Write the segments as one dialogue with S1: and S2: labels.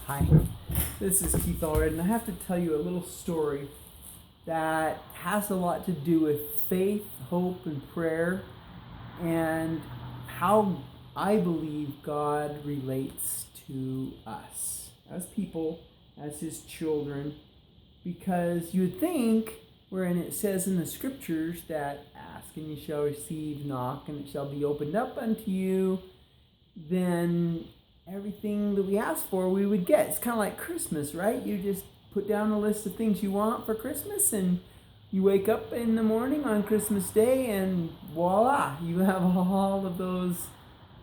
S1: Hi, this is Keith Allred, and I have to tell you a little story that has a lot to do with faith, hope, and prayer, and how I believe God relates to us as people, as His children, because you'd think, wherein it says in the scriptures that ask and you shall receive, knock and it shall be opened up unto you, then everything that we ask for we would get. It's kind of like Christmas, right? You just put down a list of things you want for Christmas and you wake up in the morning on Christmas Day and voila, you have all of those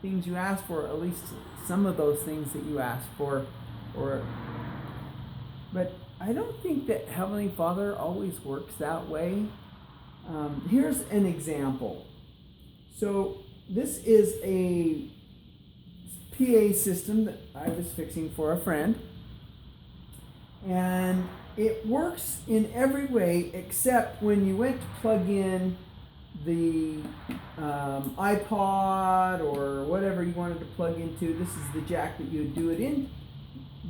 S1: things you asked for, at least some of those things that you asked for. But I don't think that Heavenly Father always works that way. Here's an example. So this is a PA system that I was fixing for a friend, and it works in every way except when you went to plug in the iPod or whatever you wanted to plug into. This is the jack that you would do it in,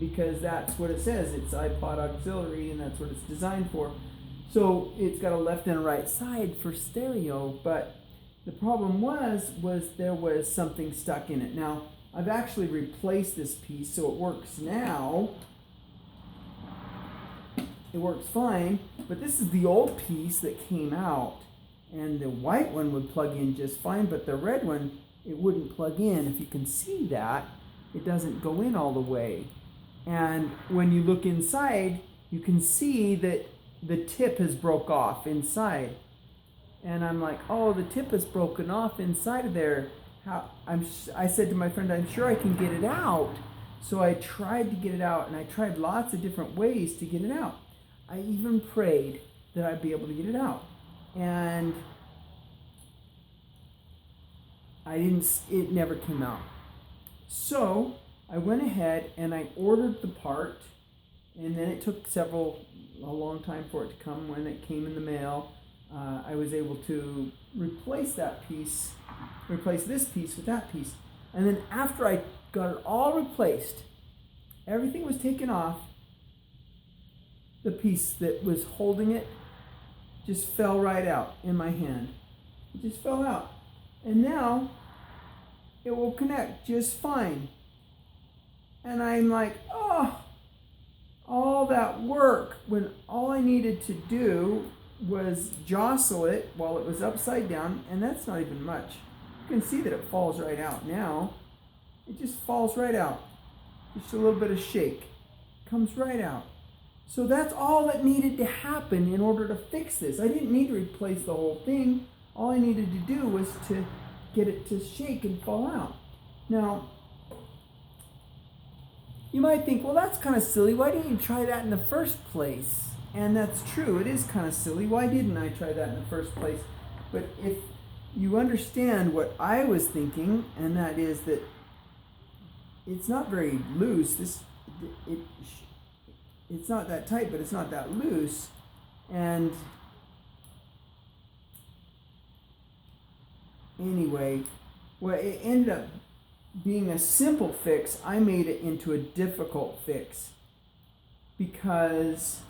S1: because that's what it says. It's iPod auxiliary, and that's what it's designed for. So it's got a left and a right side for stereo, but the problem was there was something stuck in it. Now, I've actually replaced this piece, so it works now. It works fine, but this is the old piece that came out, and the white one would plug in just fine, but the red one, it wouldn't plug in. If you can see that, it doesn't go in all the way. And when you look inside, you can see that the tip has broke off inside. And I'm like, oh, the tip is broken off inside of there. I said to my friend, I'm sure I can get it out. So I tried to get it out, and I tried lots of different ways to get it out. I even prayed that I'd be able to get it out. And it never came out. So I went ahead and I ordered the part, and then it took a long time for it to come. When it came in the mail, I was able to replace this piece with that piece. And then after I got it all replaced, everything was taken off, the piece that was holding it just fell right out in my hand. It just fell out. And now it will connect just fine. And I'm like, oh, all that work when all I needed to do was jostle it while it was upside down, and that's not even much. You can see that it falls right out now. It just falls right out. Just a little bit of shake. Comes right out. So that's all that needed to happen in order to fix this. I didn't need to replace the whole thing. All I needed to do was to get it to shake and fall out. Now, you might think, well, that's kind of silly. Why didn't you try that in the first place? And that's true. It is kind of silly. Why didn't I try that in the first place? But if you understand what I was thinking, and that is that it's not very loose. It's not that tight, but it's not that loose. And anyway, well, it ended up being a simple fix. I made it into a difficult fix because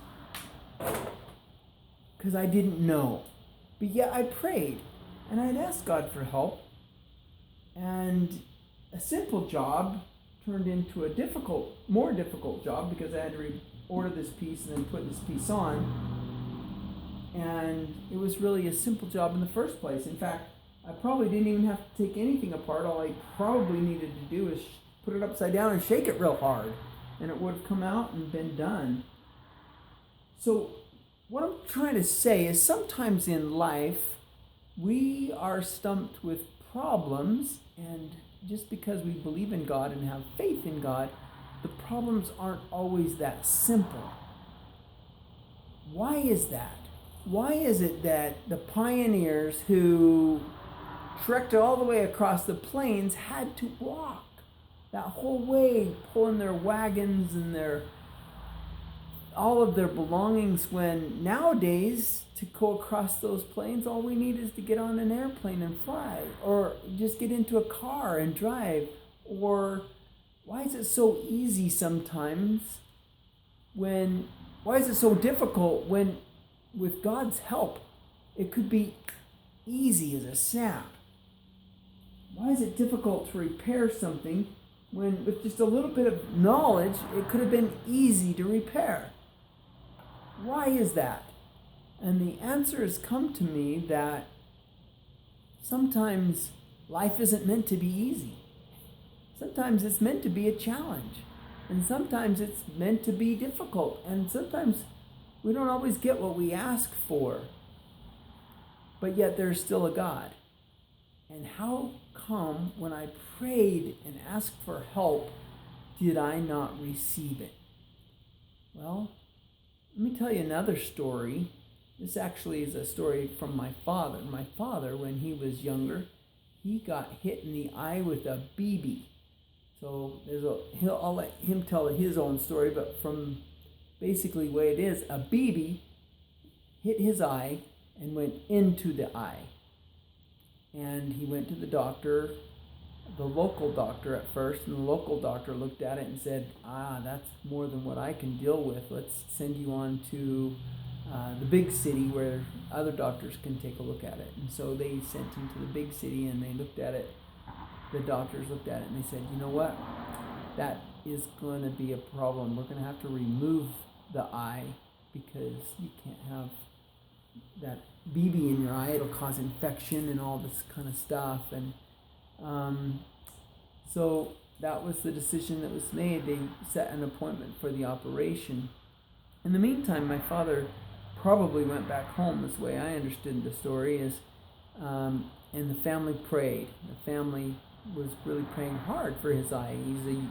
S1: I didn't know. But yet I prayed, and I'd asked God for help. And a simple job turned into a more difficult job, because I had to order this piece and then put this piece on. And it was really a simple job in the first place. In fact, I probably didn't even have to take anything apart. All I probably needed to do is put it upside down and shake it real hard, and it would have come out and been done. So what I'm trying to say is, sometimes in life we are stumped with problems, and just because we believe in God and have faith in God, the problems aren't always that simple. Why is that? Why is it that the pioneers who trekked all the way across the plains had to walk that whole way, pulling their wagons and all of their belongings, when nowadays to go across those plains, all we need is to get on an airplane and fly, or just get into a car and drive, or why is it so easy sometimes why is it so difficult when with God's help it could be easy as a snap? Why is it difficult to repair something when with just a little bit of knowledge it could have been easy to repair? Why is that? And the answer has come to me that sometimes life isn't meant to be easy. Sometimes it's meant to be a challenge. And sometimes it's meant to be difficult. And sometimes we don't always get what we ask for. But yet there's still a God. And how come when I prayed and asked for help, did I not receive it? Well, let me tell you another story. This actually is a story from my father. My father, when he was younger, he got hit in the eye with a BB. So I'll let him tell his own story, but from basically the way it is, a BB hit his eye and went into the eye. And he went to the doctor, the local doctor at first, and the local doctor looked at it and said, that's more than what I can deal with. Let's send you on to the big city where other doctors can take a look at it. And so they sent him to the big city and they looked at it. The doctors looked at it and they said, you know what? That is going to be a problem. We're going to have to remove the eye because you can't have that BB in your eye. It'll cause infection and all this kind of stuff. And so that was the decision that was made. They set an appointment for the operation. In the meantime, my father probably went back home. This way I understood the story is, and the family prayed. The family was really praying hard for his eye. He's a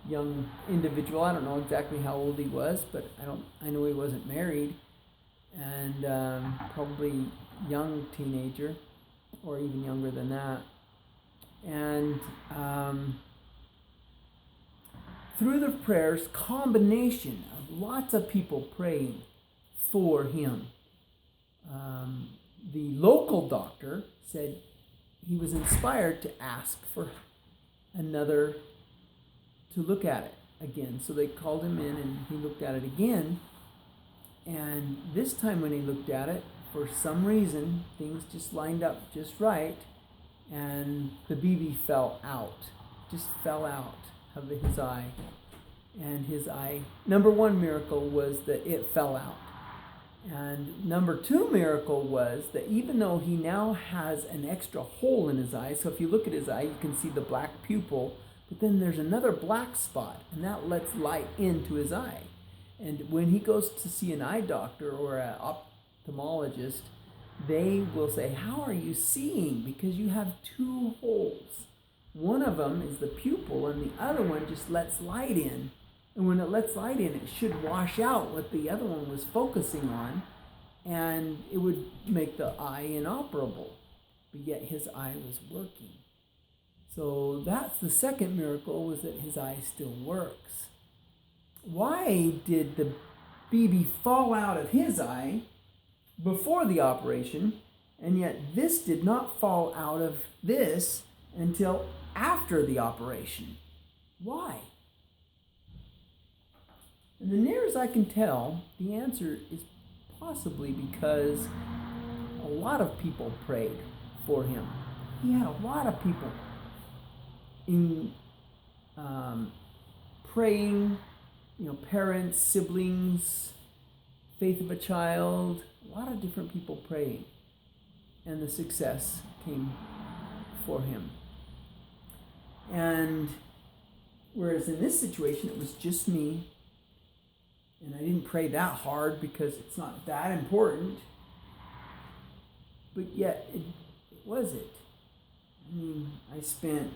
S1: young individual. I don't know exactly how old he was, but I know he wasn't married, and probably young teenager, or even younger than that. And through the prayers, combination of lots of people praying for him, the local doctor said he was inspired to ask for another to look at it again. So they called him in and he looked at it again. And this time when he looked at it, for some reason, things just lined up just right. And the BB fell out of his eye. And his eye, number one miracle was that it fell out. And number two miracle was that even though he now has an extra hole in his eye, so if you look at his eye, you can see the black pupil, but then there's another black spot, and that lets light into his eye. And when he goes to see an eye doctor or an ophthalmologist, they will say, how are you seeing? Because you have two holes. One of them is the pupil, and the other one just lets light in. And when it lets light in, it should wash out what the other one was focusing on, and it would make the eye inoperable. But yet his eye was working. So that's the second miracle, was that his eye still works. Why did the BB fall out of his eye before the operation, and yet this did not fall out of this until after the operation? Why? And the near as I can tell, the answer is possibly because a lot of people prayed for him. He had a lot of people in praying, parents, siblings, faith of a child, a lot of different people praying. And the success came for him. And whereas in this situation, it was just me, and I didn't pray that hard because it's not that important. But yet, it was it. I mean, I spent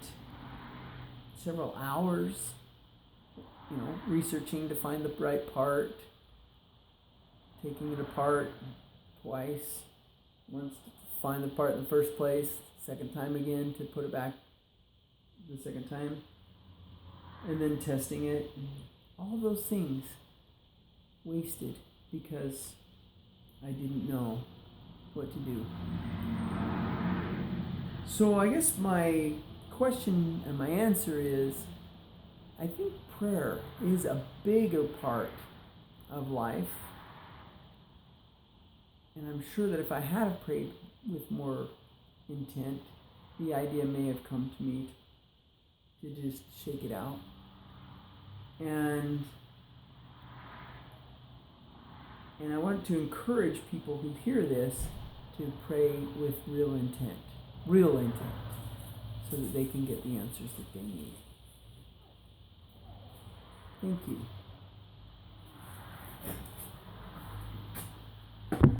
S1: several hours, researching to find the right part, taking it apart twice. Once to find the part in the first place, second time again to put it back the second time, and then testing it. All those things wasted because I didn't know what to do. So I guess my question and my answer is, I think prayer is a bigger part of life. And I'm sure that if I had prayed with more intent, the idea may have come to me to just shake it out. And I want to encourage people who hear this to pray with real intent, so that they can get the answers that they need. Thank you.